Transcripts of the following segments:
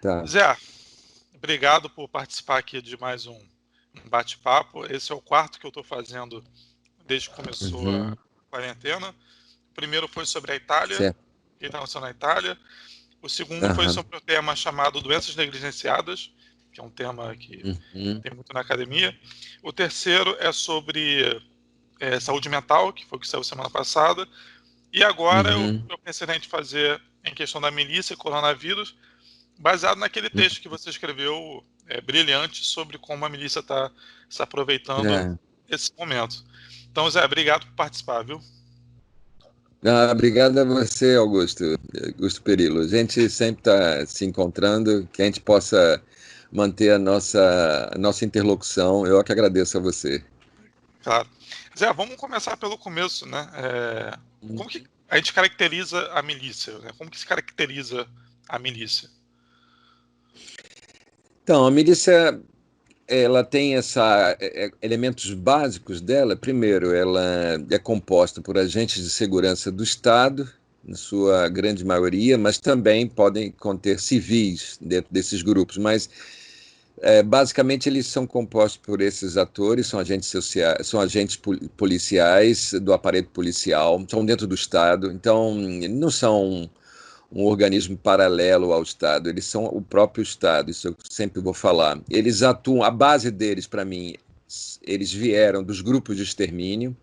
Tá. Zé, obrigado por participar aqui de mais um bate-papo. Esse é o quarto que eu estou fazendo desde que começou a Uhum. quarentena. O primeiro foi sobre a Itália, Certo. o que está acontecendo na Itália. O segundo foi Aham. sobre o tema chamado doenças negligenciadas, que é um tema que Uhum. tem muito na academia. O terceiro é sobre saúde mental, que foi o que saiu semana passada. E agora Uhum. eu pensei em fazer em questão da milícia e coronavírus, baseado naquele texto que você escreveu, brilhante, sobre como a milícia está se aproveitando É. desse momento. Então, Zé, obrigado por participar, viu? Obrigado a você, Augusto Perillo. A gente sempre está se encontrando, que a gente possa manter a nossa interlocução. Eu que agradeço a você. Claro. Zé, vamos começar pelo começo, né? Como que a gente caracteriza a milícia, né? Como que se caracteriza a milícia? Então, a milícia, ela tem elementos básicos dela. Primeiro, ela é composta por agentes de segurança do Estado, na sua grande maioria, mas também podem conter civis dentro desses grupos. Mas basicamente eles são compostos por esses atores, são agentes sociais, são agentes policiais do aparelho policial, são dentro do Estado, então não são um organismo paralelo ao Estado, eles são o próprio Estado, isso eu sempre vou falar. Eles atuam, a base deles, para mim, eles vieram dos grupos de extermínio,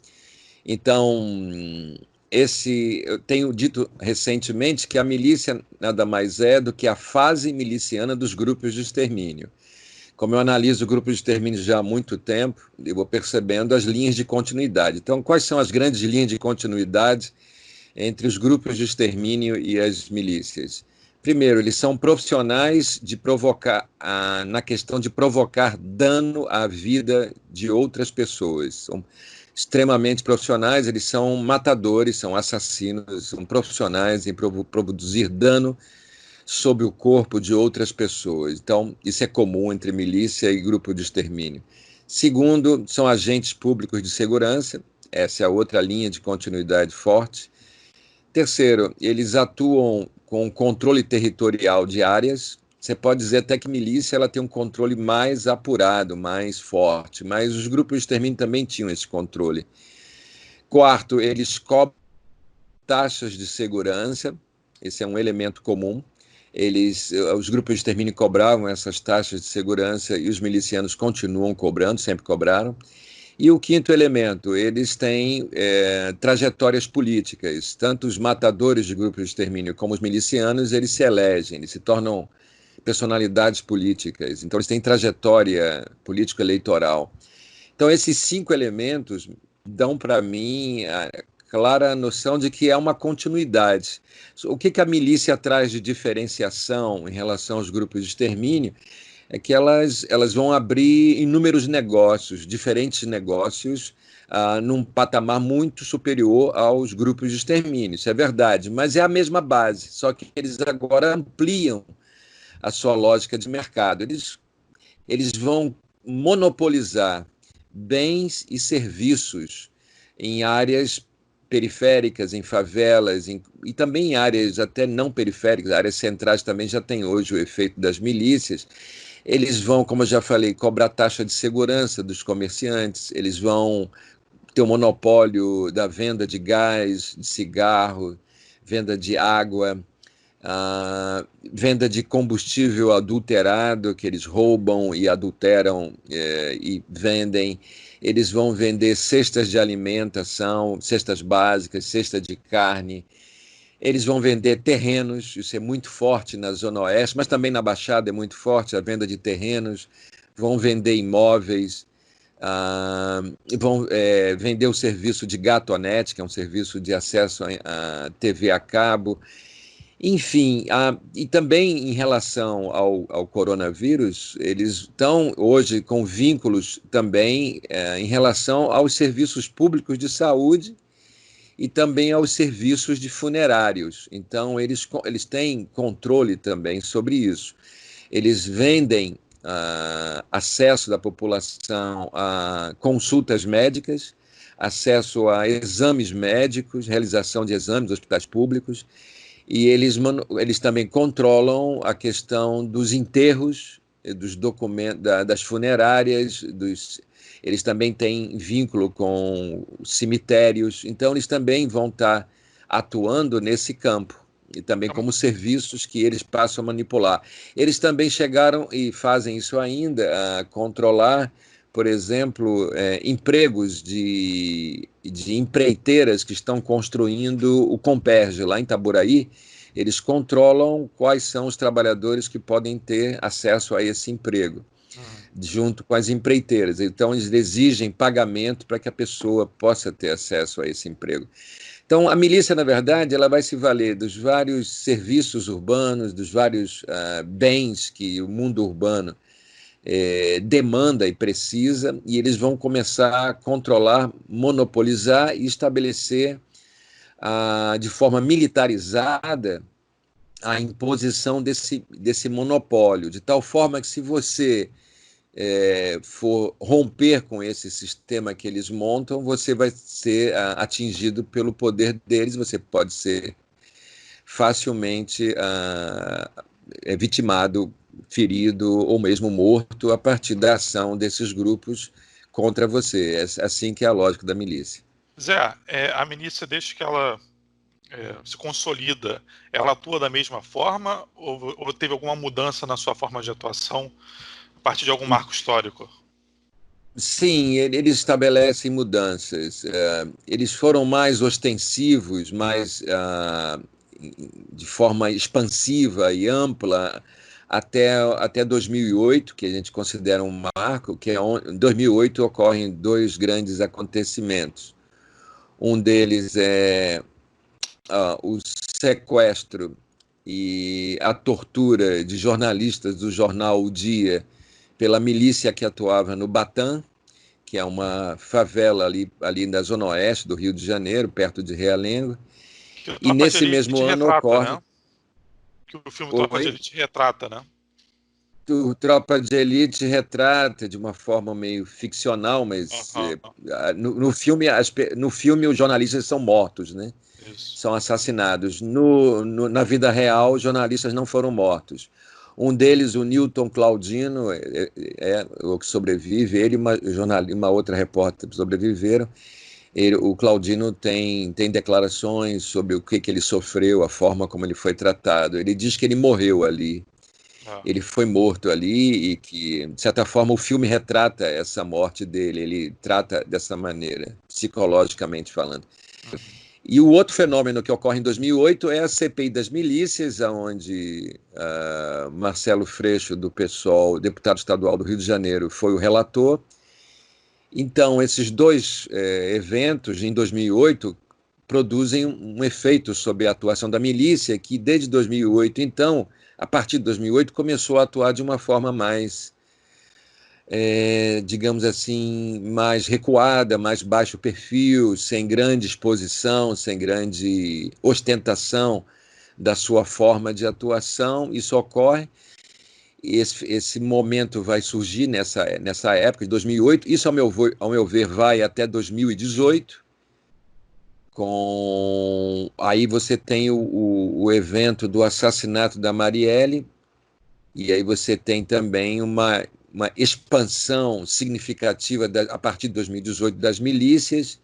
então eu tenho dito recentemente que a milícia nada mais é do que a fase miliciana dos grupos de extermínio. Como eu analiso o grupo de extermínio já há muito tempo, eu vou percebendo as linhas de continuidade. Então, quais são as grandes linhas de continuidade entre os grupos de extermínio e as milícias? Primeiro, eles são profissionais de provocar, na questão de provocar dano à vida de outras pessoas. São extremamente profissionais, eles são matadores, são assassinos, são profissionais em produzir dano sobre o corpo de outras pessoas. Então, isso é comum entre milícia e grupo de extermínio. Segundo, são agentes públicos de segurança, essa é a outra linha de continuidade forte. Terceiro, eles atuam com controle territorial de áreas. Você pode dizer até que milícia ela tem um controle mais apurado, mais forte, mas os grupos de extermínio também tinham esse controle. Quarto, eles cobram taxas de segurança, esse é um elemento comum. Os grupos de extermínio cobravam essas taxas de segurança e os milicianos continuam cobrando, sempre cobraram. E o quinto elemento, eles têm trajetórias políticas. Tanto os matadores de grupos de extermínio como os milicianos, eles se elegem, eles se tornam personalidades políticas. Então, eles têm trajetória político-eleitoral. Então, esses cinco elementos dão para mim a clara noção de que é uma continuidade. O que a milícia traz de diferenciação em relação aos grupos de extermínio é que elas vão abrir inúmeros negócios, diferentes negócios, num patamar muito superior aos grupos de extermínio. Isso é verdade, mas é a mesma base, só que eles agora ampliam a sua lógica de mercado. Eles vão monopolizar bens e serviços em áreas periféricas, em favelas, e também em áreas até não periféricas, áreas centrais também já tem hoje o efeito das milícias. Eles vão, como eu já falei, cobrar taxa de segurança dos comerciantes, eles vão ter o monopólio da venda de gás, de cigarro, venda de água, venda de combustível adulterado, que eles roubam e adulteram e vendem. Eles vão vender cestas de alimentação, cestas básicas, cesta de carne. Eles vão vender terrenos, isso é muito forte na Zona Oeste, mas também na Baixada é muito forte a venda de terrenos. Vão vender imóveis, vão vender o serviço de Gatonete, que é um serviço de acesso a TV a cabo. Enfim, e também em relação ao coronavírus, eles estão hoje com vínculos também em relação aos serviços públicos de saúde e também aos serviços de funerários. Então, eles têm controle também sobre isso. Eles vendem acesso da população a consultas médicas, acesso a exames médicos, realização de exames nos hospitais públicos, E eles também controlam a questão dos enterros, dos documentos, das funerárias, eles também têm vínculo com cemitérios, então eles também vão estar atuando nesse campo, e também como serviços que eles passam a manipular. Eles também chegaram, e fazem isso ainda, a controlar, por exemplo, empregos de empreiteiras que estão construindo o Comperj, lá em Itaboraí. Eles controlam quais são os trabalhadores que podem ter acesso a esse emprego, junto com as empreiteiras. Então, eles exigem pagamento para que a pessoa possa ter acesso a esse emprego. Então, a milícia, na verdade, ela vai se valer dos vários serviços urbanos, dos vários bens que o mundo urbano demanda e precisa, e eles vão começar a controlar, monopolizar e estabelecer de forma militarizada a imposição desse monopólio, de tal forma que se você for romper com esse sistema que eles montam, você vai ser atingido pelo poder deles, você pode ser facilmente vitimado, ferido ou mesmo morto a partir da ação desses grupos contra você. É assim que é a lógica da milícia. Zé, a milícia, desde que ela se consolida, ela atua da mesma forma ou teve alguma mudança na sua forma de atuação a partir de algum marco histórico? Sim, eles estabelecem mudanças. Eles foram mais ostensivos, mais de forma expansiva e ampla até 2008, que a gente considera um marco, que em 2008 ocorrem dois grandes acontecimentos. Um deles é o sequestro e a tortura de jornalistas do jornal O Dia pela milícia que atuava no Batã, que é uma favela ali na zona oeste do Rio de Janeiro, perto de Realengo. E nesse mesmo ano ocorre... Né? Que o filme Tropa de Elite retrata, né? O Tropa de Elite retrata de uma forma meio ficcional, mas no filme os jornalistas são mortos, né? Isso. São assassinados. Na vida real, os jornalistas não foram mortos. Um deles, o Newton Claudino, é o que sobrevive, ele e uma outra repórter sobreviveram. O Claudino tem declarações sobre o que ele sofreu, a forma como ele foi tratado. Ele diz que ele morreu ali. Ele foi morto ali e que, de certa forma, o filme retrata essa morte dele, ele trata dessa maneira, psicologicamente falando. E o outro fenômeno que ocorre em 2008 é a CPI das milícias, onde Marcelo Freixo, do PSOL, deputado estadual do Rio de Janeiro, foi o relator. Então, esses dois eventos, em 2008, produzem um efeito sobre a atuação da milícia, que desde 2008, então, a partir de 2008, começou a atuar de uma forma mais, digamos assim, mais recuada, mais baixo perfil, sem grande exposição, sem grande ostentação da sua forma de atuação. Isso ocorre, esse momento vai surgir nessa época, de 2008. Isso, ao meu ver, vai até 2018. Aí você tem o evento do assassinato da Marielle, e aí você tem também uma expansão significativa a partir de 2018 das milícias.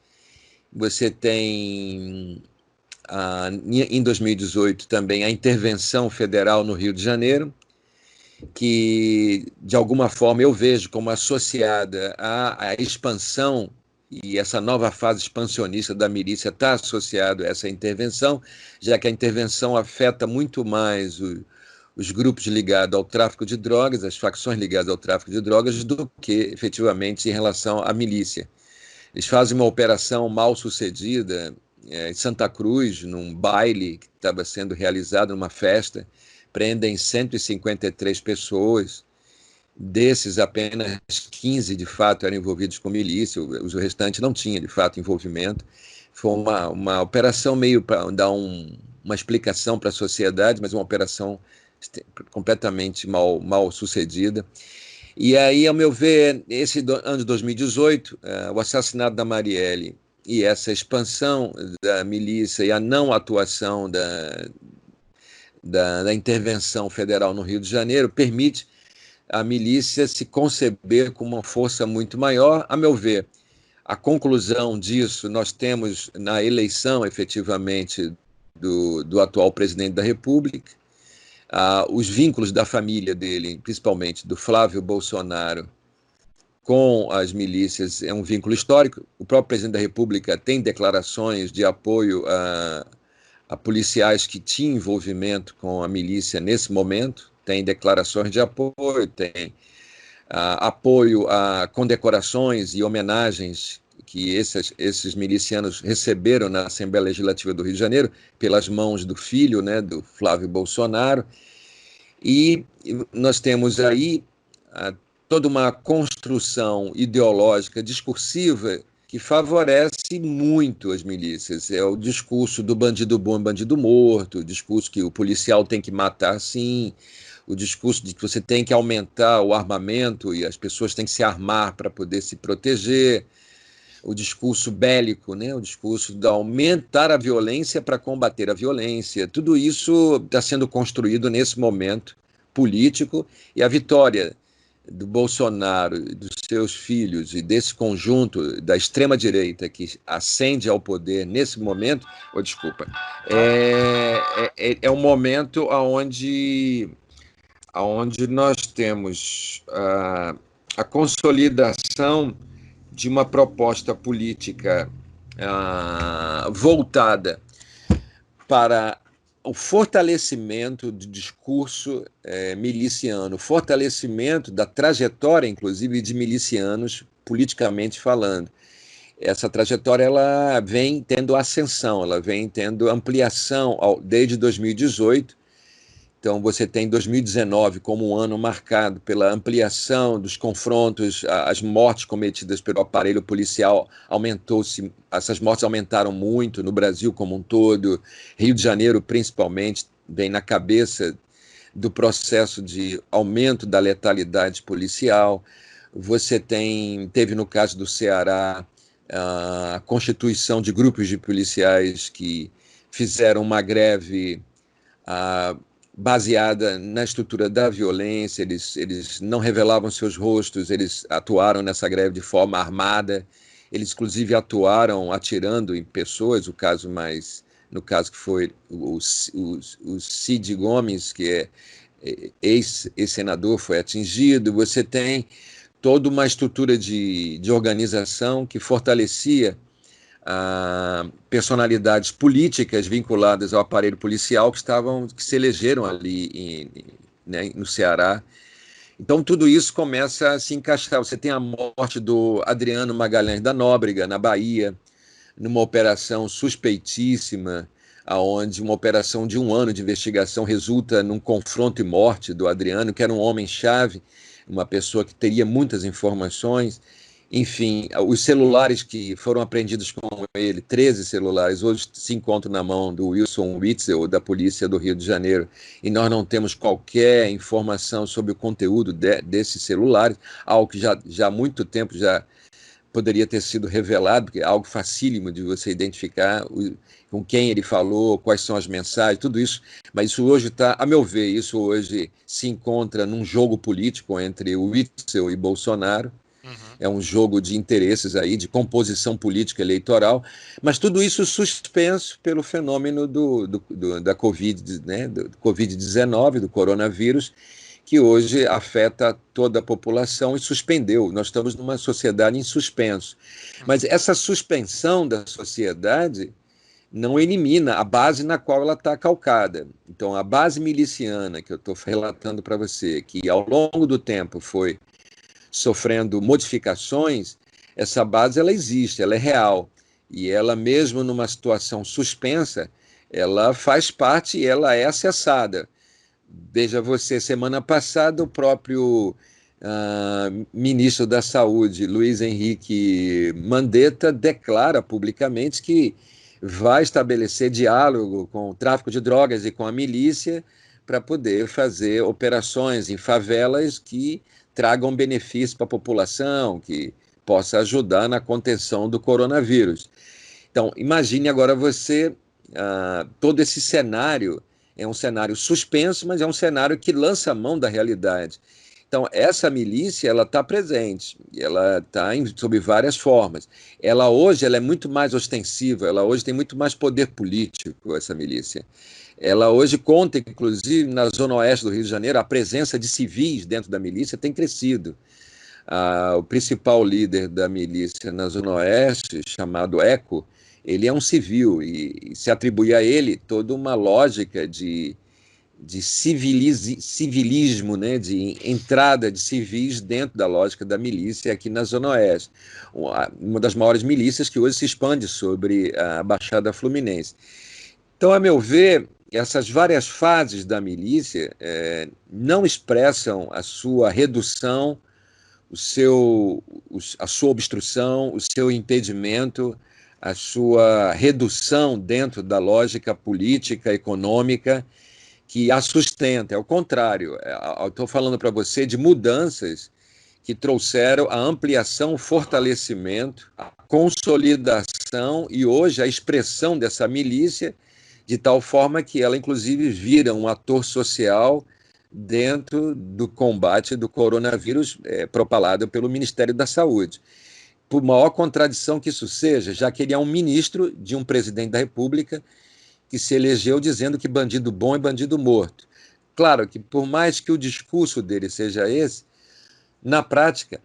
Você tem, em 2018, também a intervenção federal no Rio de Janeiro, que, de alguma forma, eu vejo como associada à expansão, e essa nova fase expansionista da milícia está associada a essa intervenção, já que a intervenção afeta muito mais os grupos ligados ao tráfico de drogas, as facções ligadas ao tráfico de drogas, do que efetivamente em relação à milícia. Eles fazem uma operação mal sucedida em Santa Cruz, num baile que estava sendo realizado, numa festa, prendem 153 pessoas. Desses, apenas 15, de fato, eram envolvidos com milícia, o restante não tinha, de fato, envolvimento. Foi uma operação meio para dar uma explicação para a sociedade, mas uma operação completamente mal sucedida. E aí, ao meu ver, esse ano de 2018, o assassinato da Marielle e essa expansão da milícia e a não atuação da intervenção federal no Rio de Janeiro permite a milícia se conceber como uma força muito maior. A meu ver, a conclusão disso nós temos na eleição, efetivamente, do atual presidente da República. Os vínculos da família dele, principalmente do Flávio Bolsonaro, com as milícias, é um vínculo histórico. O próprio presidente da República tem declarações de apoio a policiais que tinham envolvimento com a milícia nesse momento, tem declarações de apoio, tem apoio a condecorações e homenagens que esses milicianos receberam na Assembleia Legislativa do Rio de Janeiro, pelas mãos do filho, né, do Flávio Bolsonaro. E nós temos aí toda uma construção ideológica, discursiva, que favorece muito as milícias. É o discurso do bandido bom e bandido morto, o discurso que o policial tem que matar sim, o discurso de que você tem que aumentar o armamento e as pessoas têm que se armar para poder se proteger, o discurso bélico, né? O discurso de aumentar a violência para combater a violência. Tudo isso está sendo construído nesse momento político, e a vitória do Bolsonaro, dos seus filhos e desse conjunto da extrema-direita que ascende ao poder nesse momento, é um momento onde nós temos a consolidação de uma proposta política voltada para o fortalecimento do discurso miliciano, o fortalecimento da trajetória, inclusive, de milicianos, politicamente falando. Essa trajetória ela vem tendo ascensão, ela vem tendo ampliação desde 2018. Então, você tem 2019 como um ano marcado pela ampliação dos confrontos, as mortes cometidas pelo aparelho policial aumentou-se, essas mortes aumentaram muito no Brasil como um todo, Rio de Janeiro principalmente, vem na cabeça do processo de aumento da letalidade policial. Você teve no caso do Ceará a constituição de grupos de policiais que fizeram uma greve baseada na estrutura da violência, eles não revelavam seus rostos, eles atuaram nessa greve de forma armada, eles inclusive atuaram atirando em pessoas, no caso que foi o Cid Gomes, que é ex-senador, foi atingido. Você tem toda uma estrutura de organização que fortalecia personalidades políticas vinculadas ao aparelho policial que se elegeram ali né, no Ceará. Então, tudo isso começa a se encaixar. Você tem a morte do Adriano Magalhães da Nóbrega, na Bahia, numa operação suspeitíssima, onde uma operação de 1 ano de investigação resulta num confronto e morte do Adriano, que era um homem-chave, uma pessoa que teria muitas informações. Enfim, os celulares que foram apreendidos com ele, 13 celulares, hoje se encontram na mão do Wilson Witzel, da Polícia do Rio de Janeiro, e nós não temos qualquer informação sobre o conteúdo desses celulares, algo que já há muito tempo já poderia ter sido revelado, porque é algo facílimo de você identificar com quem ele falou, quais são as mensagens, tudo isso. Mas isso hoje está, a meu ver, isso hoje se encontra num jogo político entre o Witzel e Bolsonaro. É um jogo de interesses aí, de composição política eleitoral, mas tudo isso suspenso pelo fenômeno da Covid, né, do Covid-19, do coronavírus, que hoje afeta toda a população e suspendeu. Nós estamos numa sociedade em suspenso. Mas essa suspensão da sociedade não elimina a base na qual ela está calcada. Então, a base miliciana que eu estou relatando para você, que ao longo do tempo foi sofrendo modificações, essa base ela existe, ela é real. E ela, mesmo numa situação suspensa, ela faz parte e ela é acessada. Veja você, semana passada, o próprio ministro da Saúde, Luiz Henrique Mandetta, declara publicamente que vai estabelecer diálogo com o tráfico de drogas e com a milícia para poder fazer operações em favelas que tragam benefício para a população, que possa ajudar na contenção do coronavírus. Então, imagine agora você todo esse cenário É um cenário suspenso, mas é um cenário que lança a mão da realidade. Então, essa milícia, ela está presente, ela está sob várias formas. Ela hoje ela é muito mais ostensiva, ela hoje tem muito mais poder político, essa milícia. Ela hoje conta, inclusive, na zona oeste do Rio de Janeiro, a presença de civis dentro da milícia tem crescido. O principal líder da milícia na zona oeste, chamado Eco, ele é um civil e se atribui a ele toda uma lógica de civilismo, né, de entrada de civis dentro da lógica da milícia aqui na Zona Oeste. Uma das maiores milícias que hoje se expande sobre a Baixada Fluminense. Então, a meu ver, essas várias fases da milícia não expressam a sua redução, a sua obstrução, o seu impedimento, a sua redução dentro da lógica política, econômica, que a sustenta. É o contrário. Estou falando para você de mudanças que trouxeram a ampliação, o fortalecimento, a consolidação e hoje a expressão dessa milícia, de tal forma que ela, inclusive, vira um ator social dentro do combate do coronavírus propalado pelo Ministério da Saúde. Por maior contradição que isso seja, já que ele é um ministro de um presidente da República que se elegeu dizendo que bandido bom é bandido morto. Claro que, por mais que o discurso dele seja esse, na prática,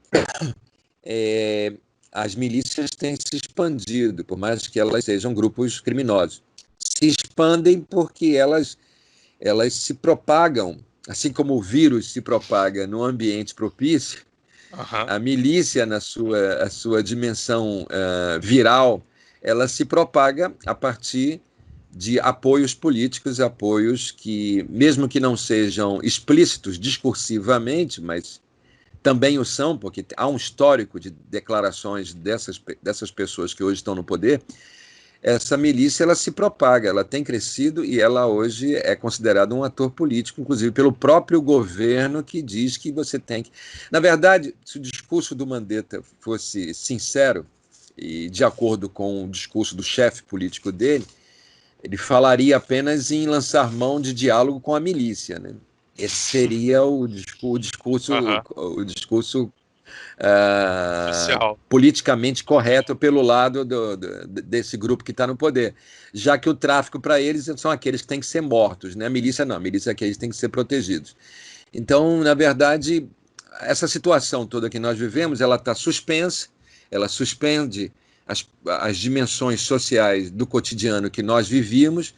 as milícias têm se expandido, por mais que elas sejam grupos criminosos. Se expandem porque elas se propagam, assim como o vírus se propaga no ambiente propício, a milícia, na sua dimensão viral, ela se propaga a partir de apoios políticos, apoios que, mesmo que não sejam explícitos discursivamente, mas também o são, porque há um histórico de declarações dessas pessoas que hoje estão no poder. Essa milícia ela se propaga, ela tem crescido e ela hoje é considerada um ator político, inclusive pelo próprio governo, que diz que você tem que... Na verdade, se o discurso do Mandetta fosse sincero e de acordo com o discurso do chefe político dele, ele falaria apenas em lançar mão de diálogo com a milícia, né? Esse seria o discurso politicamente correto pelo lado desse grupo que está no poder, já que o tráfico para eles são aqueles que têm que ser mortos, né? A milícia não, a milícia é aqueles que têm que ser protegidos. Então, na verdade, essa situação toda que nós vivemos, ela está suspensa, ela suspende as dimensões sociais do cotidiano que nós vivíamos,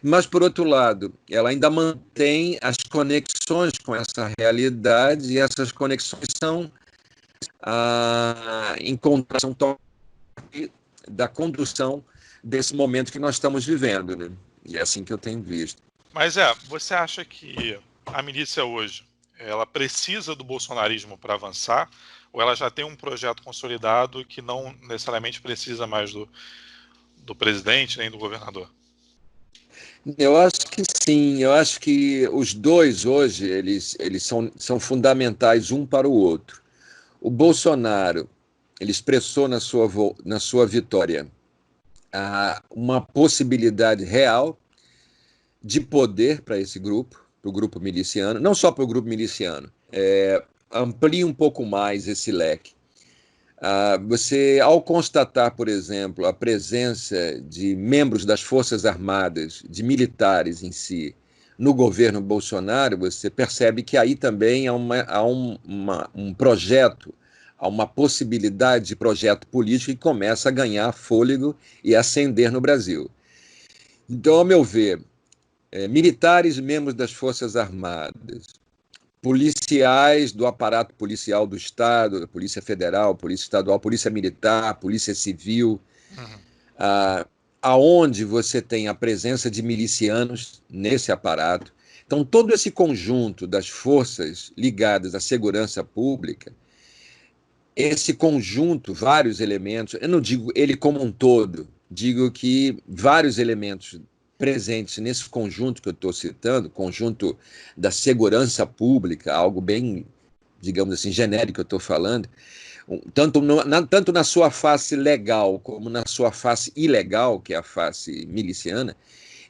mas, por outro lado, ela ainda mantém as conexões com essa realidade, e essas conexões são em contração da condução desse momento que nós estamos vivendo, né? E é assim que eu tenho visto. Mas você acha que a milícia hoje, ela precisa do bolsonarismo para avançar, ou ela já tem um projeto consolidado que não necessariamente precisa mais do presidente nem do governador? Eu acho que sim, eu acho que os dois hoje eles são fundamentais um para o outro. O Bolsonaro ele expressou na sua vitória uma possibilidade real de poder para esse grupo, para o grupo miliciano, não só para o grupo miliciano, amplia um pouco mais esse leque. Você, ao constatar, por exemplo, a presença de membros das Forças Armadas, de militares em si, no governo Bolsonaro, você percebe que aí também há um projeto, há uma possibilidade de projeto político que começa a ganhar fôlego e ascender no Brasil. Então, ao meu ver, militares e membros das Forças Armadas, policiais do aparato policial do Estado, da Polícia Federal, Polícia Estadual, Polícia Militar, Polícia Civil, aonde você tem a presença de milicianos nesse aparato. Então, todo esse conjunto das forças ligadas à segurança pública, esse conjunto, vários elementos, eu não digo ele como um todo, digo que vários elementos presentes nesse conjunto que eu estou citando, conjunto da segurança pública, algo bem, digamos assim, genérico que eu estou falando, tanto na sua face legal como na sua face ilegal, que é a face miliciana,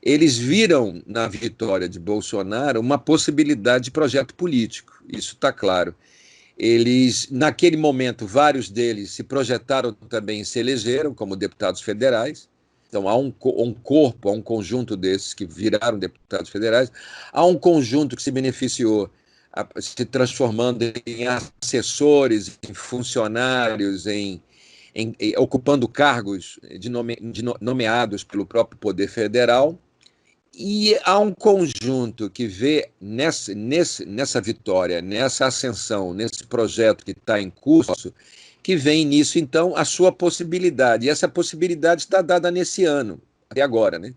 eles viram na vitória de Bolsonaro uma possibilidade de projeto político, isso está claro. Eles, naquele momento, vários deles se projetaram também e se elegeram como deputados federais. Então, há um corpo, há um conjunto desses que viraram deputados federais. Há um conjunto que se beneficiou, se transformando em assessores, em funcionários, ocupando cargos nomeados pelo próprio Poder Federal. E há um conjunto que vê nessa vitória, nessa ascensão, nesse projeto que está em curso, que vem nisso, então, a sua possibilidade. E essa possibilidade está dada nesse ano, até agora, né?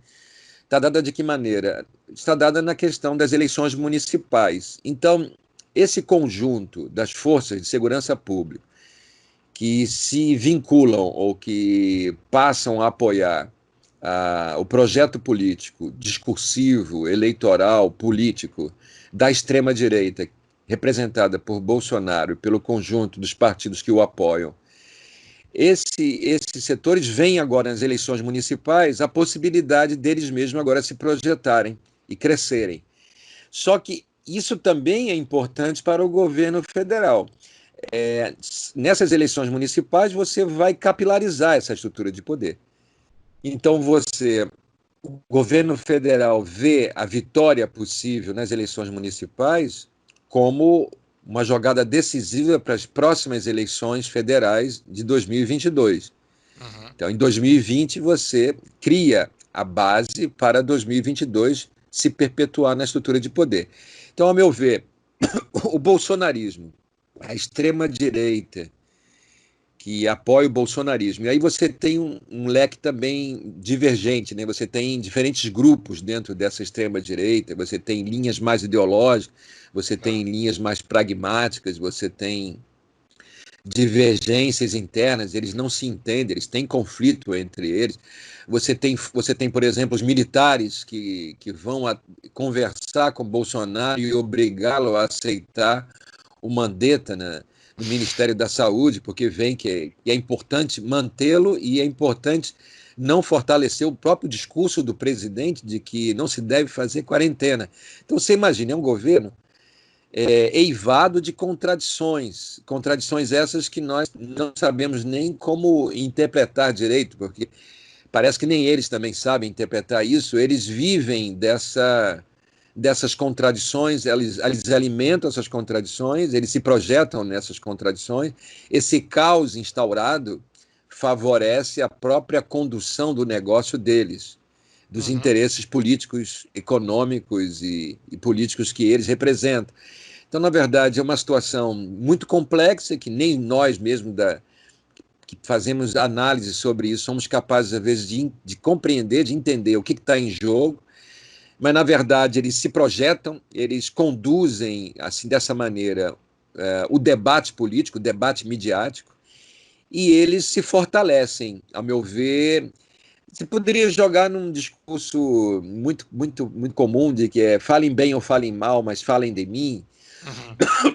Está dada de que maneira? Está dada na questão das eleições municipais. Então, esse conjunto das forças de segurança pública que se vinculam ou que passam a apoiar o projeto político, discursivo, eleitoral, político da extrema-direita, representada por Bolsonaro e pelo conjunto dos partidos que o apoiam, esses setores veem agora nas eleições municipais a possibilidade deles mesmos agora se projetarem e crescerem. Só que isso também é importante para o governo federal. Nessas eleições municipais, você vai capilarizar essa estrutura de poder. Então, o governo federal vê a vitória possível nas eleições municipais como uma jogada decisiva para as próximas eleições federais de 2022. Uhum. Então, em 2020, você cria a base para 2022 se perpetuar na estrutura de poder. Então, ao meu ver, o bolsonarismo, a extrema-direita, que apoia o bolsonarismo. E aí você tem um leque também divergente, né? Você tem diferentes grupos dentro dessa extrema-direita, você tem linhas mais ideológicas, você tem linhas mais pragmáticas, você tem divergências internas, eles não se entendem, eles têm conflito entre eles. Você tem, por exemplo, os militares que vão conversar com Bolsonaro e obrigá-lo a aceitar o Mandetta, né, no Ministério da Saúde, porque vem que é importante mantê-lo e é importante não fortalecer o próprio discurso do presidente de que não se deve fazer quarentena. Então, você imagina, é um governo eivado de contradições essas que nós não sabemos nem como interpretar direito, porque parece que nem eles também sabem interpretar isso, eles vivem dessas contradições, eles alimentam essas contradições, eles se projetam nessas contradições. Esse caos instaurado favorece a própria condução do negócio deles, dos interesses políticos, econômicos e políticos que eles representam. Então, na verdade, é uma situação muito complexa que nem nós mesmos que fazemos análise sobre isso somos capazes, às vezes, de compreender, de entender o que está em jogo. Mas, na verdade, eles se projetam, eles conduzem, assim, dessa maneira, o debate político, o debate midiático, e eles se fortalecem, ao meu ver. Você poderia jogar num discurso muito, muito, muito comum de que falem bem ou falem mal, mas falem de mim,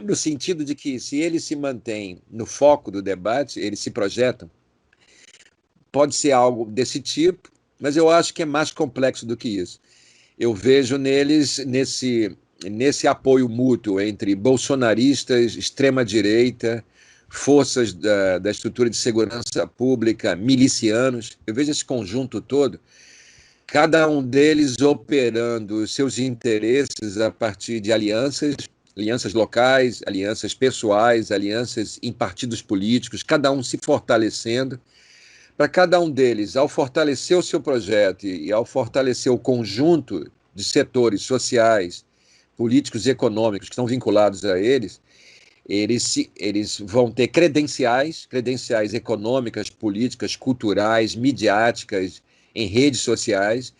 no sentido de que se eles se mantêm no foco do debate, eles se projetam, pode ser algo desse tipo, mas eu acho que é mais complexo do que isso. Eu vejo neles, nesse apoio mútuo entre bolsonaristas, extrema-direita, forças da estrutura de segurança pública, milicianos. Eu vejo esse conjunto todo, cada um deles operando seus interesses a partir de alianças locais, alianças pessoais, alianças em partidos políticos, cada um se fortalecendo. Para cada um deles, ao fortalecer o seu projeto e ao fortalecer o conjunto de setores sociais, políticos e econômicos que estão vinculados a eles, eles vão ter credenciais econômicas, políticas, culturais, midiáticas, em redes sociais,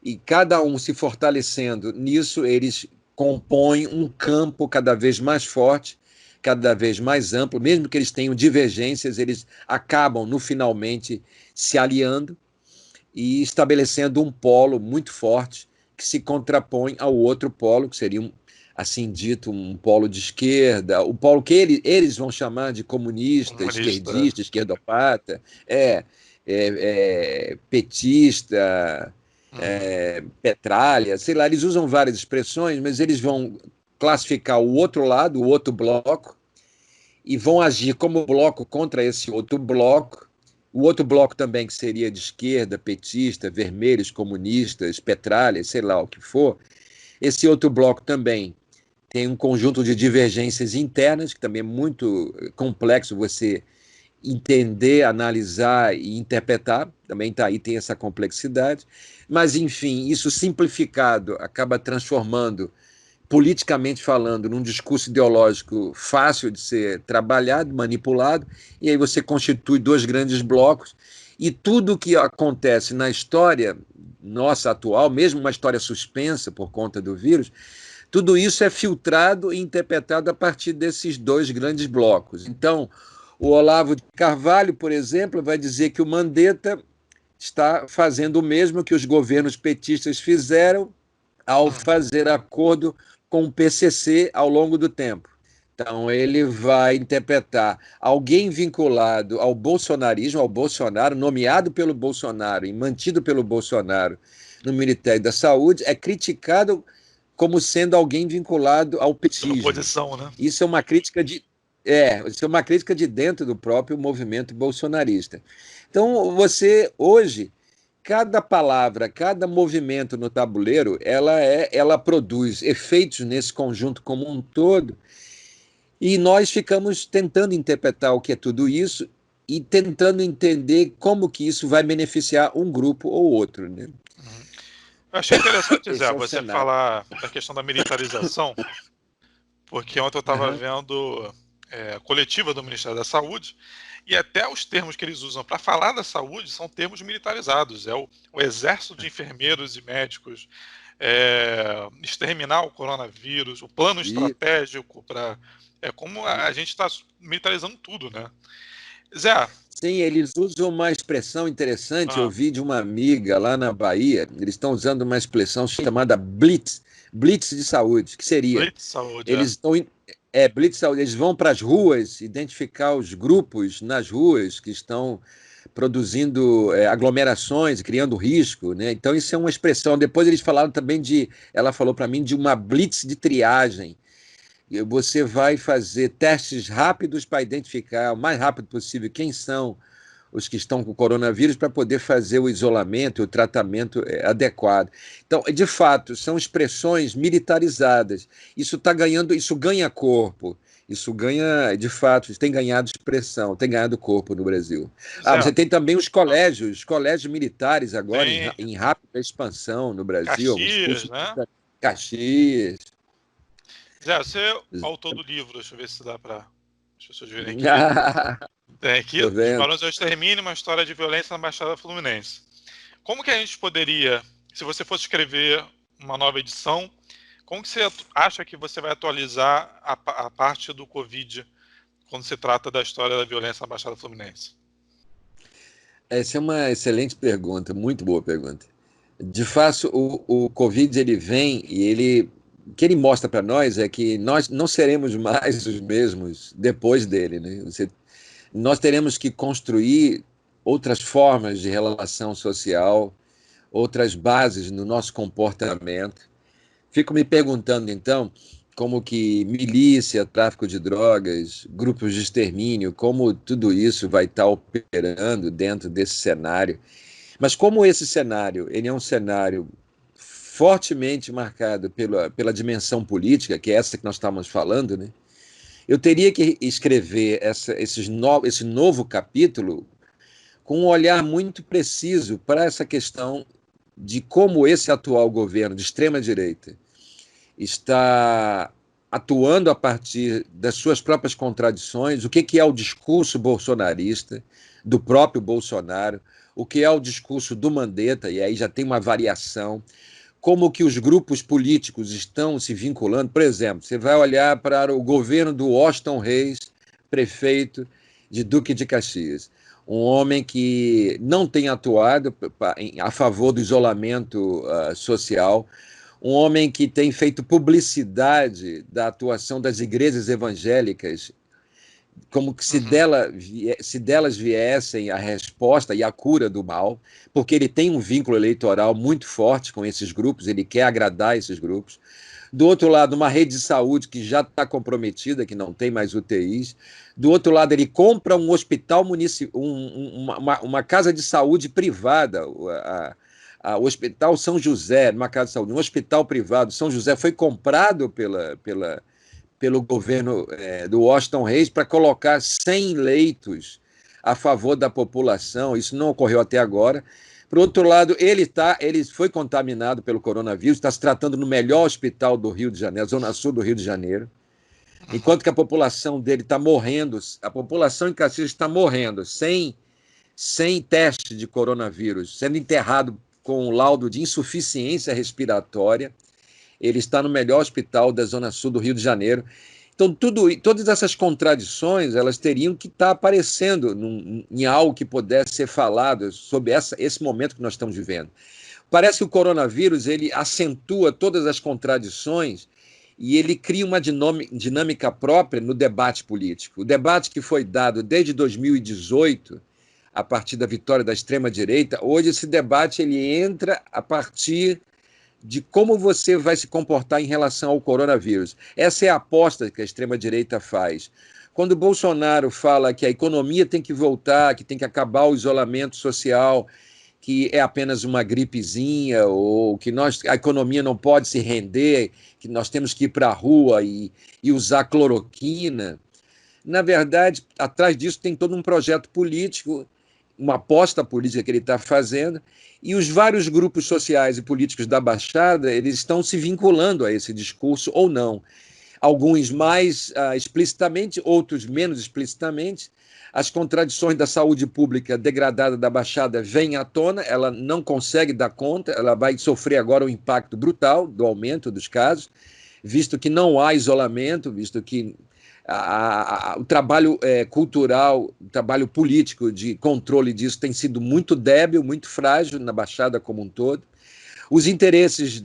e cada um se fortalecendo nisso, eles compõem um campo cada vez mais forte, cada vez mais amplo, mesmo que eles tenham divergências, eles acabam, no finalmente, se aliando e estabelecendo um polo muito forte que se contrapõe ao outro polo, que seria, assim dito, um polo de esquerda, o polo que eles vão chamar de comunista, esquerdista, esquerdopata, petista, petralha, sei lá, eles usam várias expressões, mas eles vão classificar o outro lado, o outro bloco, e vão agir como bloco contra esse outro bloco. O outro bloco também, que seria de esquerda, petista, vermelhos, comunistas, petralha, sei lá o que for, esse outro bloco também tem um conjunto de divergências internas, que também é muito complexo você entender, analisar e interpretar, também tá aí, tem essa complexidade, mas enfim, isso simplificado acaba transformando, politicamente falando, num discurso ideológico fácil de ser trabalhado, manipulado, e aí você constitui dois grandes blocos, e tudo que acontece na história nossa atual, mesmo uma história suspensa por conta do vírus, tudo isso é filtrado e interpretado a partir desses dois grandes blocos. Então, o Olavo de Carvalho, por exemplo, vai dizer que o Mandetta está fazendo o mesmo que os governos petistas fizeram ao fazer acordo com o PCC ao longo do tempo. Então, ele vai interpretar alguém vinculado ao bolsonarismo, ao Bolsonaro, nomeado pelo Bolsonaro e mantido pelo Bolsonaro no Ministério da Saúde, é criticado como sendo alguém vinculado ao petismo. Oposição, né? Isso é uma crítica de dentro do próprio movimento bolsonarista. Então, você, hoje, cada palavra, cada movimento no tabuleiro, ela produz efeitos nesse conjunto como um todo, e nós ficamos tentando interpretar o que é tudo isso e tentando entender como que isso vai beneficiar um grupo ou outro, né? Eu achei interessante, Zé, Esse é o você cenário. falar da questão da militarização, porque ontem eu estava vendo a coletiva do Ministério da Saúde, e até os termos que eles usam para falar da saúde são termos militarizados. É o exército de enfermeiros e médicos, exterminar o coronavírus, o plano estratégico para... como a gente está militarizando tudo, né? Zé... Sim, eles usam uma expressão interessante, eu vi de uma amiga lá na Bahia, eles estão usando uma expressão chamada blitz de saúde, que seria... Blitz de saúde, eles estão... blitz de saúde, eles vão para as ruas, identificar os grupos nas ruas que estão produzindo aglomerações, criando risco, né? Então isso é uma expressão. Depois eles falaram também ela falou para mim de uma blitz de triagem. Você vai fazer testes rápidos para identificar o mais rápido possível quem são os que estão com coronavírus para poder fazer o isolamento e o tratamento adequado. Então, de fato, são expressões militarizadas. Isso ganha corpo. Isso ganha, de fato, tem ganhado expressão, tem ganhado corpo no Brasil. Você tem também os colégios militares agora em rápida expansão no Brasil. Caxias, né? Caxias. Zé, você é o autor do livro, deixa eu ver se dá para as pessoas verem aqui. Tem aqui, Os Barões do Extermínio, uma história de violência na Baixada Fluminense. Como que a gente poderia, se você fosse escrever uma nova edição, como que você acha que você vai atualizar a parte do Covid quando se trata da história da violência na Baixada Fluminense? Essa é uma excelente pergunta, muito boa pergunta. De fato, o Covid ele vem e o que ele mostra para nós é que nós não seremos mais os mesmos depois dele, né? Nós teremos que construir outras formas de relação social, outras bases no nosso comportamento. Fico me perguntando, então, como que milícia, tráfico de drogas, grupos de extermínio, como tudo isso vai estar operando dentro desse cenário. Mas como esse cenário, ele é um cenário fortemente marcado pela dimensão política, que é essa que nós estávamos falando, né? Eu teria que escrever esse novo capítulo com um olhar muito preciso para essa questão de como esse atual governo de extrema-direita está atuando a partir das suas próprias contradições, o que é o discurso bolsonarista, do próprio Bolsonaro, o que é o discurso do Mandetta, e aí já tem uma variação, como que os grupos políticos estão se vinculando. Por exemplo, você vai olhar para o governo do Washington Reis, prefeito de Duque de Caxias, um homem que não tem atuado a favor do isolamento social, um homem que tem feito publicidade da atuação das igrejas evangélicas como que se delas viessem a resposta e a cura do mal, porque ele tem um vínculo eleitoral muito forte com esses grupos, ele quer agradar esses grupos. Do outro lado, uma rede de saúde que já está comprometida, que não tem mais UTIs. Do outro lado, ele compra um hospital municipal, uma casa de saúde privada, o Hospital São José, uma casa de saúde, um hospital privado, São José, foi comprado pelo governo do Washington Reis para colocar 100 leitos a favor da população. Isso não ocorreu até agora. Por outro lado, ele foi contaminado pelo coronavírus, está se tratando no melhor hospital do Rio de Janeiro, Zona Sul do Rio de Janeiro, enquanto que a população dele está morrendo, a população em Caxias está morrendo sem teste de coronavírus, sendo enterrado com um laudo de insuficiência respiratória. Ele está no melhor hospital da Zona Sul do Rio de Janeiro. Então, todas essas contradições, elas teriam que estar aparecendo em algo que pudesse ser falado sobre esse momento que nós estamos vivendo. Parece que o coronavírus, ele acentua todas as contradições e ele cria uma dinâmica própria no debate político. O debate que foi dado desde 2018, a partir da vitória da extrema-direita, hoje esse debate ele entra a partir de como você vai se comportar em relação ao coronavírus. Essa é a aposta que a extrema-direita faz. Quando o Bolsonaro fala que a economia tem que voltar, que tem que acabar o isolamento social, que é apenas uma gripezinha, ou que a economia não pode se render, que nós temos que ir para a rua e usar cloroquina, na verdade, atrás disso tem todo um projeto político, uma aposta política que ele está fazendo, e os vários grupos sociais e políticos da Baixada, eles estão se vinculando a esse discurso ou não. Alguns mais explicitamente, outros menos explicitamente. As contradições da saúde pública degradada da Baixada vêm à tona, ela não consegue dar conta, ela vai sofrer agora um impacto brutal do aumento dos casos, visto que não há isolamento, visto que o trabalho cultural, o trabalho político de controle disso tem sido muito débil, muito frágil na Baixada como um todo. Os interesses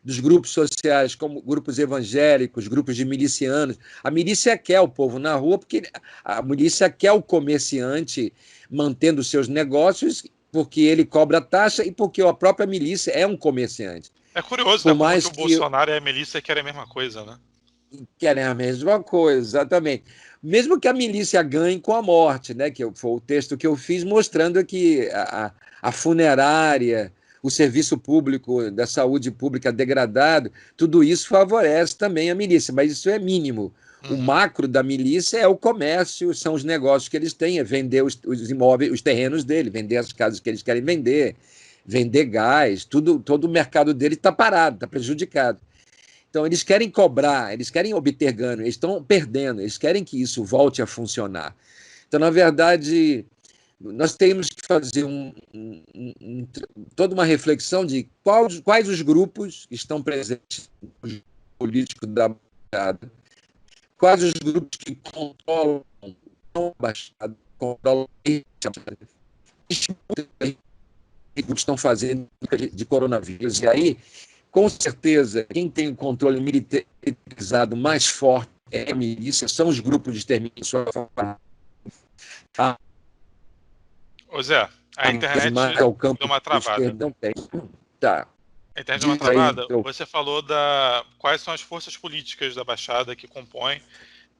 dos grupos sociais, como grupos evangélicos, grupos de milicianos. A milícia quer o povo na rua, porque a milícia quer o comerciante mantendo seus negócios, porque ele cobra taxa e porque a própria milícia é um comerciante. É curioso, né? Como que o Bolsonaro e a milícia querem a mesma coisa, né? Querem a mesma coisa, exatamente. Mesmo que a milícia ganhe com a morte, né? Que foi o texto que eu fiz mostrando que a funerária, o serviço público da saúde pública degradado, tudo isso favorece também a milícia, mas isso é mínimo. O macro da milícia é o comércio, são os negócios que eles têm, é vender os imóveis, os terrenos dele, vender as casas que eles querem vender gás, todo o mercado dele está parado, está prejudicado. Então, eles querem cobrar, eles querem obter ganho, eles estão perdendo, eles querem que isso volte a funcionar. Então, na verdade, nós temos que fazer toda uma reflexão de quais os grupos que estão presentes no político da Baixada, quais os grupos que controlam a Baixada, controlam a Baixada, que estão fazendo de coronavírus. E aí, com certeza, quem tem o controle militarizado mais forte é a milícia, são os grupos de extermínio. Ô Zé, a internet deu uma travada. Não tem. Tá. A internet deu uma travada. Você falou quais são as forças políticas da Baixada que compõem,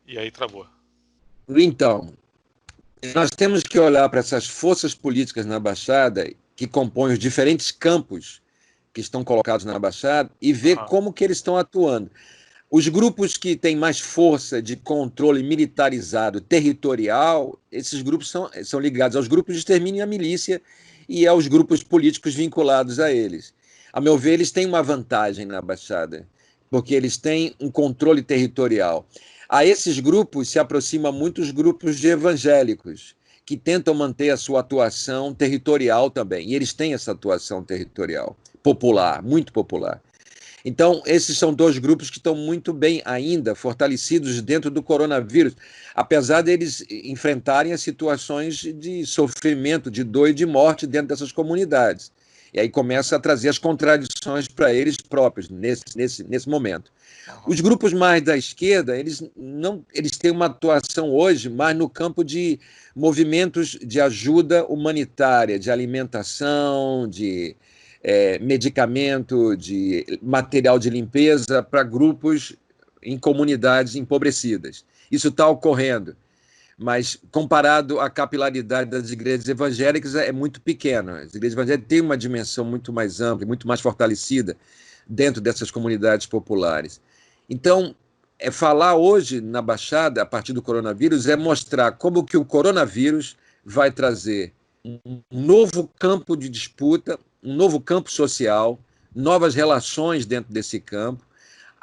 e aí travou. Então, nós temos que olhar para essas forças políticas na Baixada que compõem os diferentes campos que estão colocados na Baixada e ver como que eles estão atuando. Os grupos que têm mais força de controle militarizado territorial, esses grupos são ligados aos grupos de extermínio e à milícia e aos grupos políticos vinculados a eles. A meu ver, eles têm uma vantagem na Baixada, porque eles têm um controle territorial. A esses grupos se aproximam muito os grupos de evangélicos, que tentam manter a sua atuação territorial também, e eles têm essa atuação territorial, popular, muito popular. Então, esses são dois grupos que estão muito bem ainda fortalecidos dentro do coronavírus, apesar deles enfrentarem as situações de sofrimento, de dor e de morte dentro dessas comunidades. E aí começa a trazer as contradições para eles próprios nesse momento. Os grupos mais da esquerda, eles têm uma atuação hoje mais no campo de movimentos de ajuda humanitária, de alimentação, de medicamento, de material de limpeza para grupos em comunidades empobrecidas. Isso está ocorrendo, mas comparado à capilaridade das igrejas evangélicas é muito pequeno. As igrejas evangélicas têm uma dimensão muito mais ampla, muito mais fortalecida dentro dessas comunidades populares. Então, falar hoje na Baixada, a partir do coronavírus, é mostrar como que o coronavírus vai trazer um novo campo de disputa, um novo campo social, novas relações dentro desse campo,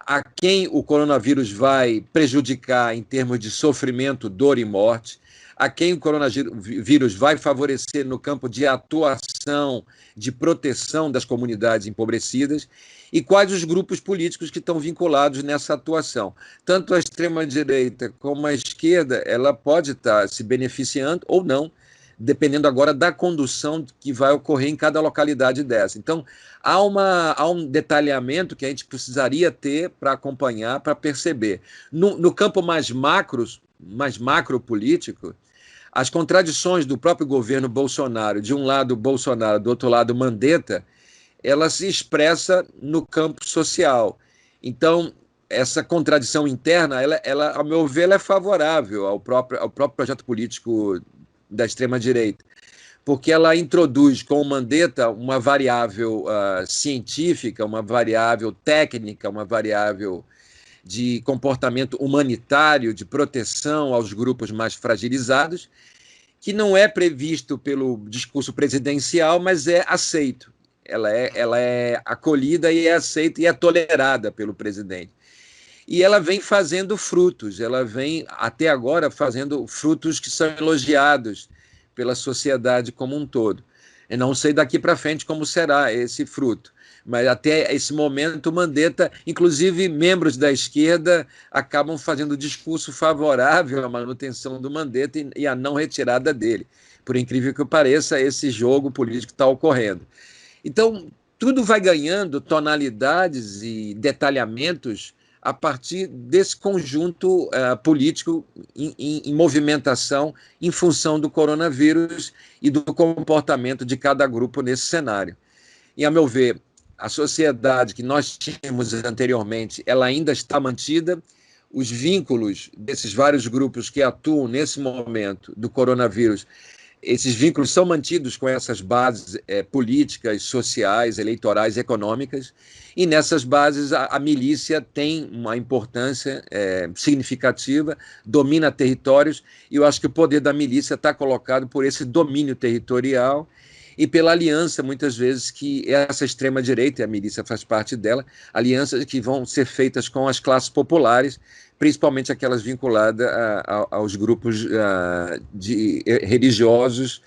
a quem o coronavírus vai prejudicar em termos de sofrimento, dor e morte, a quem o coronavírus vai favorecer no campo de atuação, de proteção das comunidades empobrecidas, e quais os grupos políticos que estão vinculados nessa atuação. Tanto a extrema-direita como a esquerda, ela pode estar se beneficiando ou não, dependendo agora da condução que vai ocorrer em cada localidade dessa. Então, há um detalhamento que a gente precisaria ter para acompanhar, para perceber. No campo mais macro político, as contradições do próprio governo Bolsonaro, de um lado Bolsonaro, do outro lado Mandetta, ela se expressa no campo social. Então, essa contradição interna, ela ao meu ver, ela é favorável ao próprio projeto político da extrema-direita, porque ela introduz com o Mandetta uma variável científica, uma variável técnica, uma variável de comportamento humanitário, de proteção aos grupos mais fragilizados, que não é previsto pelo discurso presidencial, mas é aceito. Ela é acolhida e é aceita e é tolerada pelo presidente. E ela vem fazendo frutos, ela vem até agora fazendo frutos que são elogiados pela sociedade como um todo. Eu não sei daqui para frente como será esse fruto, mas até esse momento o Mandetta, inclusive membros da esquerda, acabam fazendo discurso favorável à manutenção do Mandetta e à não retirada dele. Por incrível que pareça, esse jogo político está ocorrendo. Então, tudo vai ganhando tonalidades e detalhamentos a partir desse conjunto político em movimentação em função do coronavírus e do comportamento de cada grupo nesse cenário. E, a meu ver, a sociedade que nós tínhamos anteriormente, ela ainda está mantida, os vínculos desses vários grupos que atuam nesse momento do coronavírus, esses vínculos são mantidos com essas bases políticas, sociais, eleitorais, econômicas, e nessas bases a milícia tem uma importância significativa, domina territórios, e eu acho que o poder da milícia está colocado por esse domínio territorial e pela aliança, muitas vezes, que essa extrema-direita, e a milícia faz parte dela, alianças que vão ser feitas com as classes populares, principalmente aquelas vinculadas aos grupos religiosos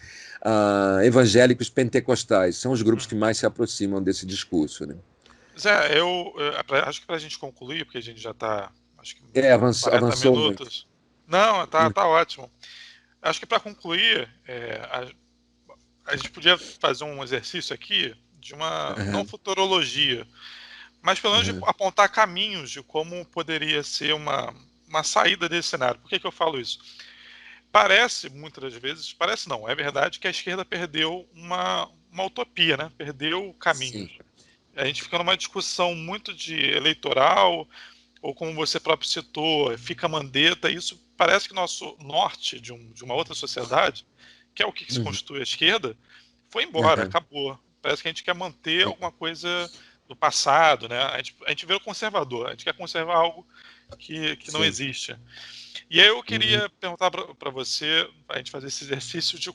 evangélicos pentecostais. São os grupos que mais se aproximam desse discurso. Né? Zé, acho que para a gente concluir, porque a gente já está, acho que 40 avançou minutos. Muito. Não, tá ótimo. Acho que para concluir, a gente podia fazer um exercício aqui de uma não futurologia, mas pelo menos de apontar caminhos de como poderia ser uma saída desse cenário. Por que eu falo isso? Parece, muitas das vezes, parece não, é verdade que a esquerda perdeu uma utopia, né? Perdeu o caminho. Sim. A gente fica numa discussão muito de eleitoral, ou como você próprio citou, fica Mandetta, isso parece que nosso norte de uma outra sociedade, que é o que se constitui a esquerda, foi embora, acabou. Parece que a gente quer manter alguma coisa do passado, né? A gente vê o conservador, a gente quer conservar algo que não existe. E aí eu queria perguntar para você, para a gente fazer esse exercício de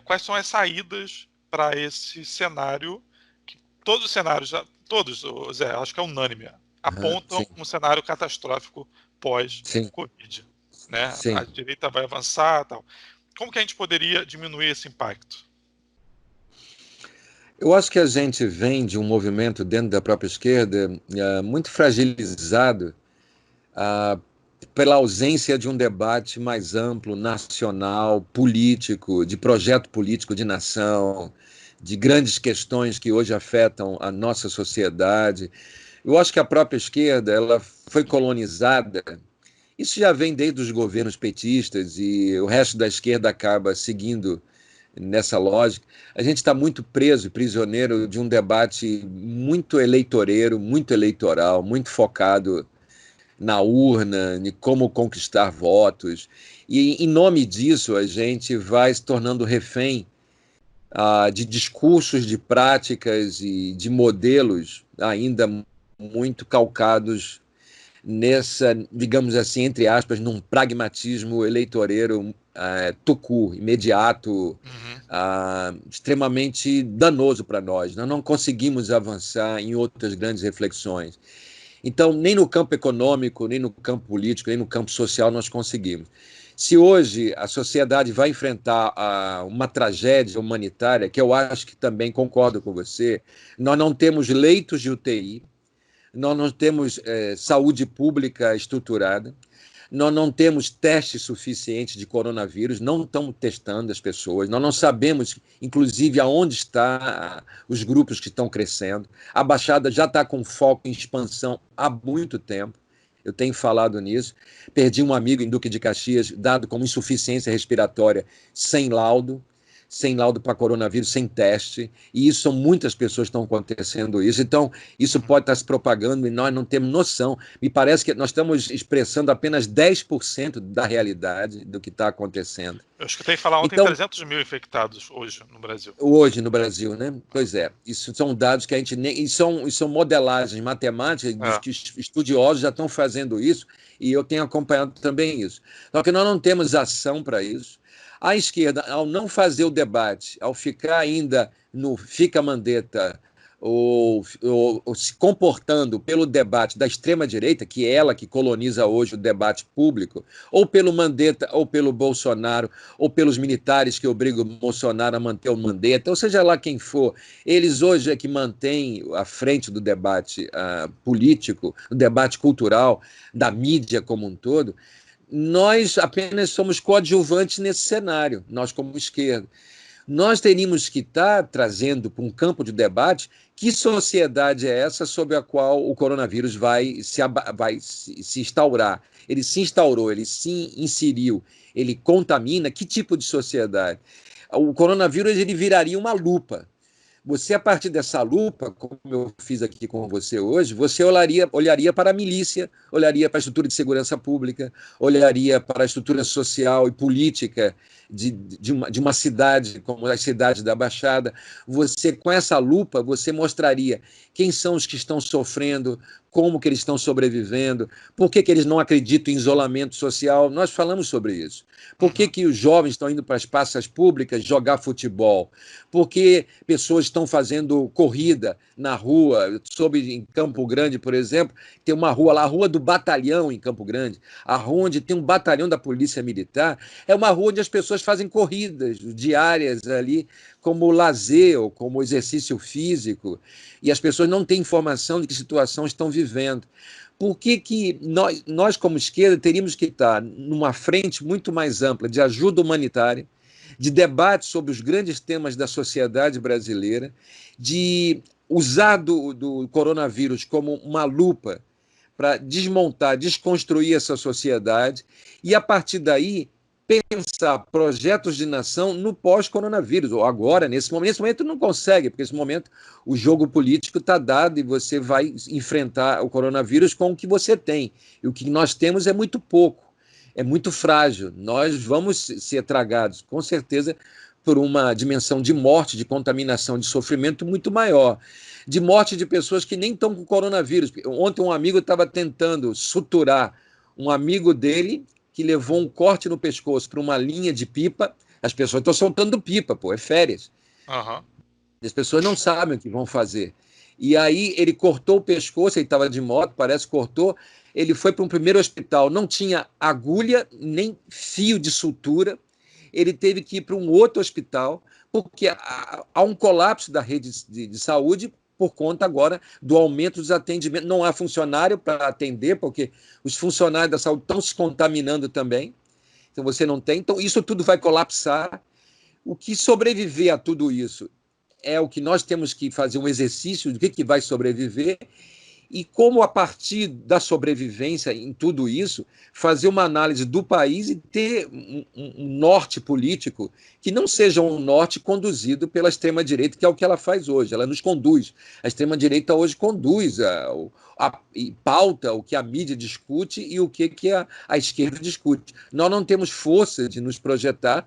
quais são as saídas para esse cenário, que todos os cenários, todos, Zé, acho que é unânime, apontam um cenário catastrófico pós-Covid. Né? A direita vai avançar, tal. Como que a gente poderia diminuir esse impacto? Eu acho que a gente vem de um movimento dentro da própria esquerda muito fragilizado pela ausência de um debate mais amplo, nacional, político, de projeto político de nação, de grandes questões que hoje afetam a nossa sociedade. Eu acho que a própria esquerda ela foi colonizada. Isso já vem desde os governos petistas e o resto da esquerda acaba seguindo nessa lógica. A gente está muito preso, prisioneiro de um debate muito eleitoreiro, muito eleitoral, muito focado na urna, de como conquistar votos. E, em nome disso, a gente vai se tornando refém de discursos, de práticas e de modelos ainda muito calcados nessa, digamos assim, entre aspas, num pragmatismo eleitoreiro tucu, imediato, extremamente danoso para nós. Nós não conseguimos avançar em outras grandes reflexões. Então, nem no campo econômico, nem no campo político, nem no campo social nós conseguimos. Se hoje a sociedade vai enfrentar uma tragédia humanitária, que eu acho que também concordo com você, nós não temos leitos de UTI, nós não temos saúde pública estruturada, nós não temos testes suficientes de coronavírus, não estamos testando as pessoas, nós não sabemos, inclusive, aonde estão os grupos que estão crescendo. A Baixada já está com foco em expansão há muito tempo, eu tenho falado nisso. Perdi um amigo em Duque de Caxias, dado como insuficiência respiratória, sem laudo para coronavírus, sem teste, e isso são muitas pessoas que estão acontecendo isso. Então, isso pode estar se propagando e nós não temos noção. Me parece que nós estamos expressando apenas 10% da realidade do que está acontecendo. Eu escutei falar ontem então, 300 mil infectados hoje no Brasil. Hoje no Brasil, né? Pois é. Isso são dados que a gente nem... Isso são modelagens matemáticas que estudiosos já estão fazendo isso, e eu tenho acompanhado também isso. Só que nós não temos ação para isso. A esquerda, ao não fazer o debate, ao ficar ainda no fica-mandeta, ou se comportando pelo debate da extrema-direita, que é ela que coloniza hoje o debate público, ou pelo Mandetta, ou pelo Bolsonaro, ou pelos militares que obrigam o Bolsonaro a manter o Mandetta, ou seja lá quem for, eles hoje é que mantêm à frente do debate político, do debate cultural, da mídia como um todo. Nós apenas somos coadjuvantes nesse cenário, nós como esquerda. Nós teríamos que estar trazendo para um campo de debate que sociedade é essa sob a qual o coronavírus vai se instaurar. Ele se instaurou, ele se inseriu, ele contamina. Que tipo de sociedade? O coronavírus ele viraria uma lupa. Você, a partir dessa lupa, como eu fiz aqui com você hoje, você olharia para a milícia, olharia para a estrutura de segurança pública, olharia para a estrutura social e política de uma cidade como a cidade da Baixada. Você, com essa lupa, você mostraria quem são os que estão sofrendo, como que eles estão sobrevivendo, por que eles não acreditam em isolamento social. Nós falamos sobre isso. Por que os jovens estão indo para as praças públicas jogar futebol? Por que pessoas estão fazendo corrida na rua? Eu soube em Campo Grande, por exemplo, tem uma rua lá, a Rua do Batalhão em Campo Grande, a rua onde tem um batalhão da Polícia Militar, é uma rua onde as pessoas fazem corridas diárias ali, como lazer ou como exercício físico, e as pessoas não têm informação de que situação estão vivendo. Por que nós, como esquerda, teríamos que estar numa frente muito mais ampla de ajuda humanitária, de debate sobre os grandes temas da sociedade brasileira, de usar do coronavírus como uma lupa para desmontar, desconstruir essa sociedade e, a partir daí, pensar projetos de nação no pós-coronavírus, ou agora, nesse momento. Nesse momento não consegue, porque nesse momento o jogo político está dado e você vai enfrentar o coronavírus com o que você tem. E o que nós temos é muito pouco, é muito frágil. Nós vamos ser tragados, com certeza, por uma dimensão de morte, de contaminação, de sofrimento muito maior. De morte de pessoas que nem estão com coronavírus. Ontem um amigo estava tentando suturar um amigo dele que levou um corte no pescoço para uma linha de pipa. As pessoas estão soltando pipa, pô, é férias. As pessoas não sabem o que vão fazer. E aí ele cortou o pescoço, ele estava de moto, parece que cortou, ele foi para um primeiro hospital, não tinha agulha nem fio de sutura, ele teve que ir para um outro hospital, porque há um colapso da rede de saúde por conta agora do aumento dos atendimentos. Não há funcionário para atender, porque os funcionários da saúde estão se contaminando também. Então você não tem. Então isso tudo vai colapsar. O que sobreviver a tudo isso é o que nós temos que fazer um exercício do que vai sobreviver e como, a partir da sobrevivência em tudo isso, fazer uma análise do país e ter um norte político que não seja um norte conduzido pela extrema-direita, que é o que ela faz hoje. Ela nos conduz. A extrema-direita hoje conduz e pauta o que a mídia discute e o que a esquerda discute. Nós não temos força de nos projetar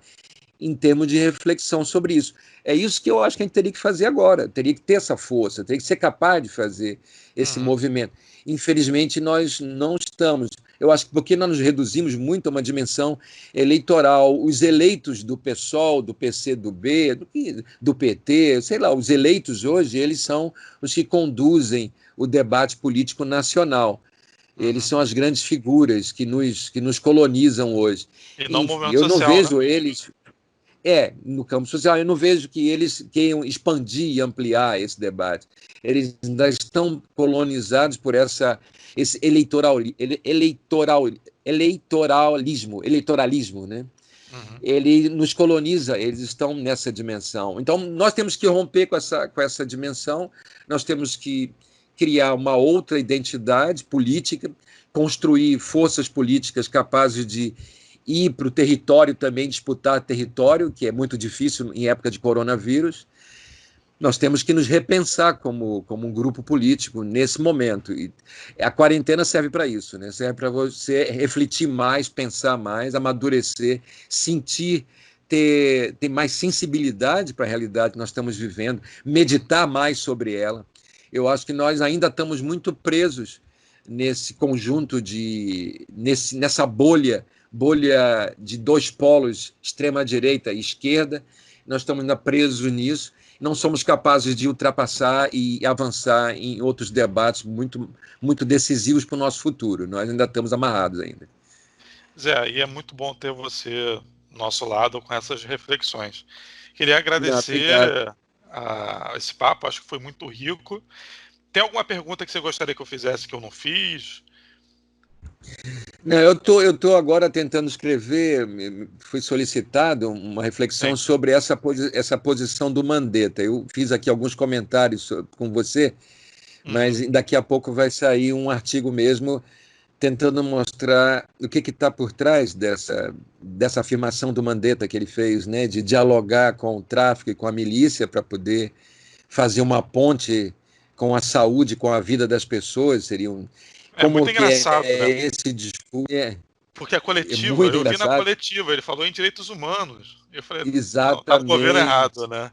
em termos de reflexão sobre isso. É isso que eu acho que a gente teria que fazer agora, teria que ter essa força, teria que ser capaz de fazer esse movimento. Infelizmente, nós não estamos. Eu acho que porque nós nos reduzimos muito a uma dimensão eleitoral. Os eleitos do PSOL, do PCdoB, do PT, sei lá, os eleitos hoje, eles são os que conduzem o debate político nacional. Eles são as grandes figuras que nos colonizam hoje. E não o movimento eu não social, vejo né? eles... no campo social, eu não vejo que eles queiram expandir e ampliar esse debate. Eles ainda estão colonizados por esse eleitoralismo, né? Ele nos coloniza, eles estão nessa dimensão. Então, nós temos que romper com essa dimensão, nós temos que criar uma outra identidade política, construir forças políticas capazes de ir para o território também, disputar território, que é muito difícil em época de coronavírus. Nós temos que nos repensar como um grupo político nesse momento. E a quarentena serve para isso, né? Serve para você refletir mais, pensar mais, amadurecer, sentir, ter mais sensibilidade para a realidade que nós estamos vivendo, meditar mais sobre ela. Eu acho que nós ainda estamos muito presos nesse conjunto nessa bolha de dois polos, extrema-direita e esquerda. Nós estamos ainda presos nisso, não somos capazes de ultrapassar e avançar em outros debates muito, muito decisivos para o nosso futuro. Nós ainda estamos amarrados ainda. Zé, e é muito bom ter você do nosso lado com essas reflexões. Queria agradecer esse papo, acho que foi muito rico. Tem alguma pergunta que você gostaria que eu fizesse que eu não fiz? Não, eu tô agora tentando escrever, foi solicitado uma reflexão sobre essa posição do Mandetta. Eu fiz aqui alguns comentários com você, mas daqui a pouco vai sair um artigo mesmo tentando mostrar o que está por trás dessa afirmação do Mandetta que ele fez, né, de dialogar com o tráfico e com a milícia para poder fazer uma ponte com a saúde, com a vida das pessoas. É muito Que engraçado, né? esse discurso Porque a coletiva, muito eu vi na engraçado. coletiva, ele falou em direitos humanos. Eu falei, não, tá no governo Exatamente. errado, né?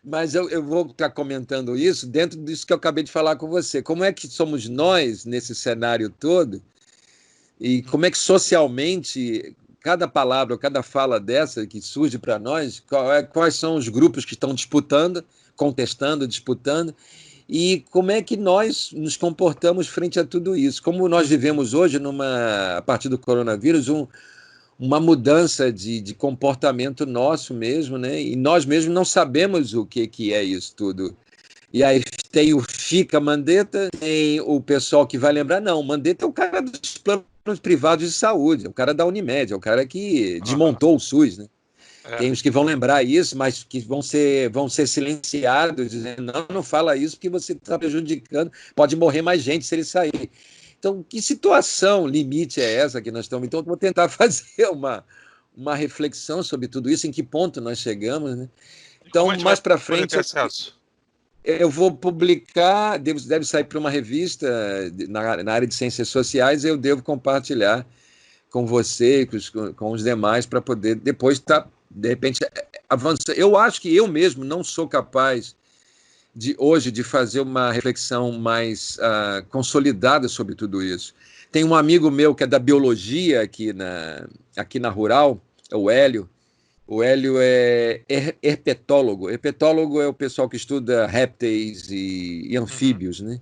Mas eu vou estar comentando isso dentro disso que eu acabei de falar com você. Como é que somos nós nesse cenário todo e como é que socialmente cada palavra, cada fala dessa que surge para nós, quais são os grupos que estão disputando, contestando, disputando, e como é que nós nos comportamos frente a tudo isso? Como nós vivemos hoje, a partir do coronavírus, uma mudança de comportamento nosso mesmo, né? E nós mesmos não sabemos o que é isso tudo. E aí tem o Fica Mandetta, tem o pessoal que vai lembrar, não, Mandetta é o cara dos planos privados de saúde, é o cara da Unimed, é o cara que desmontou o SUS, né? Tem os que vão lembrar isso, mas que vão ser silenciados, dizendo, não fala isso porque você está prejudicando, pode morrer mais gente se ele sair. Então, que situação limite é essa que nós estamos? Então, eu vou tentar fazer uma reflexão sobre tudo isso, em que ponto nós chegamos, né? Então, mais para frente, eu vou publicar, deve sair para uma revista na área de ciências sociais, eu devo compartilhar com você, com os demais, para poder depois estar, de repente, avançar. Eu acho que eu mesmo não sou capaz hoje de fazer uma reflexão mais consolidada sobre tudo isso. Tem um amigo meu que é da biologia aqui na Rural, é o Hélio. O Hélio é herpetólogo. Herpetólogo é o pessoal que estuda répteis e anfíbios, né?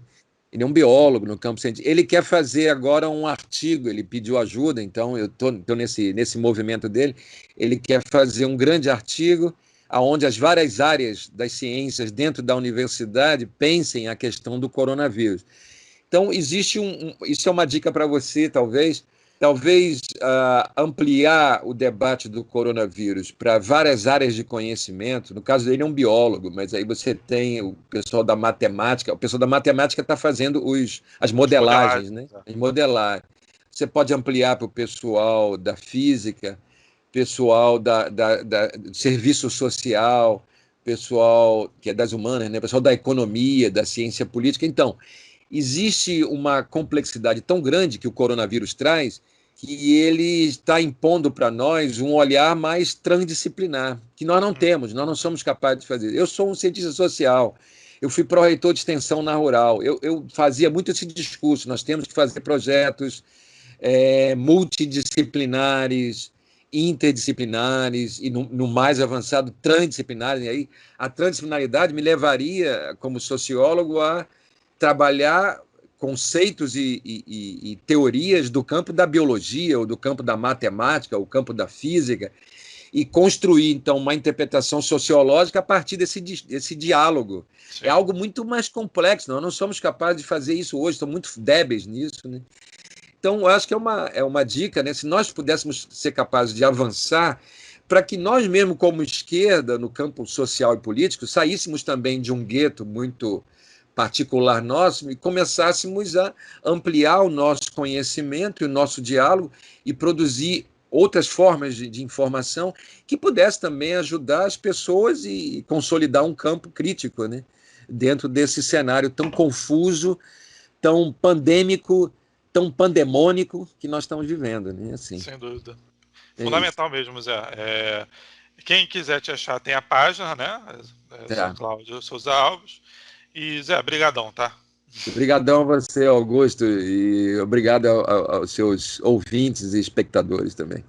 Ele é um biólogo no campo científico. Ele quer fazer agora um artigo, ele pediu ajuda, então eu estou nesse movimento dele. Ele quer fazer um grande artigo onde as várias áreas das ciências dentro da universidade pensem a questão do coronavírus. Então, existe isso é uma dica para você, talvez, talvez ampliar o debate do coronavírus para várias áreas de conhecimento. No caso dele é um biólogo, mas aí você tem o pessoal da matemática. O pessoal da matemática está fazendo as modelagens, né? As modelagens. Você pode ampliar para o pessoal da física, pessoal do serviço social, pessoal que é das humanas, né? Pessoal da economia, da ciência política. Então, existe uma complexidade tão grande que o coronavírus traz que ele está impondo para nós um olhar mais transdisciplinar, que nós não temos, nós não somos capazes de fazer. Eu sou um cientista social, eu fui pró-reitor de extensão na Rural, eu fazia muito esse discurso, nós temos que fazer projetos multidisciplinares, interdisciplinares e, no mais avançado, transdisciplinares. E aí, a transdisciplinaridade me levaria, como sociólogo, a trabalhar conceitos e teorias do campo da biologia, ou do campo da matemática, ou do campo da física, e construir, então, uma interpretação sociológica a partir desse diálogo. Sim. É algo muito mais complexo, nós não somos capazes de fazer isso hoje, estamos muito débeis nisso, né? Então, eu acho que é uma dica, né? Se nós pudéssemos ser capazes de avançar para que nós mesmo, como esquerda, no campo social e político, saíssemos também de um gueto muito particular nosso e começássemos a ampliar o nosso conhecimento e o nosso diálogo e produzir outras formas de informação que pudesse também ajudar as pessoas e consolidar um campo crítico, né? Dentro desse cenário tão confuso, tão pandêmico, tão pandemônico que nós estamos vivendo, né? Assim. Sem dúvida. Fundamental mesmo, Zé. Quem quiser te achar tem a página, né? Zé Cláudio Souza Alves. E, Zé, brigadão, tá? Obrigadão a você, Augusto, e obrigado aos seus ouvintes e espectadores também.